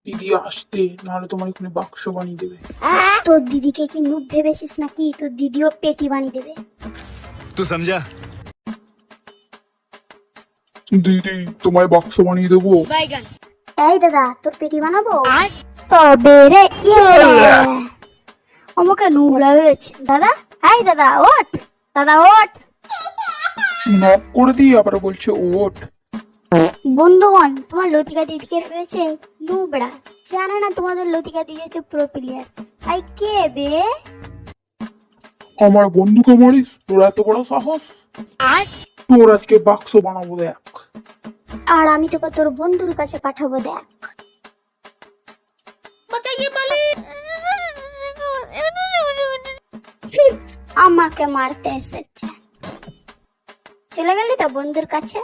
দিদি আসতে, নাহলে তোমার এখানে বাক্স বানিয়ে দেবে। তোর দিদিকে কি মুখ ভেবেছিস নাকি? তোর দিদিও পেটি বানিয়ে দেবে। तू समझा? দিদি তোমায় বাক্স বানিয়ে দেবো। এই দাদা, তোর পেটি বানাবো। তবে রে আমাকে নোংরা হয়েছে দাদা। এই দাদা ওঠ, দাদা ওঠ। নক করে দিয়ে আবার বলছে ওঠ। বন্ধুগণ, তোমার লতিকা দিদিকে রয়েছে নোংরা। জানে না তোমাদের লতিকা দিদি হচ্ছে প্রো প্লেয়ার। আই কে বে? আমার বন্ধুকে মারিস? তোর এত বড় সাহস? তোর আজকে বাক্স বানাবো দেখ। আর আমি তোকে তোর বন্ধুর কাছে পাঠাবো দেখ। আমাকে মারতে এসেছে। চলে গেলি তো বন্ধুর কাছে।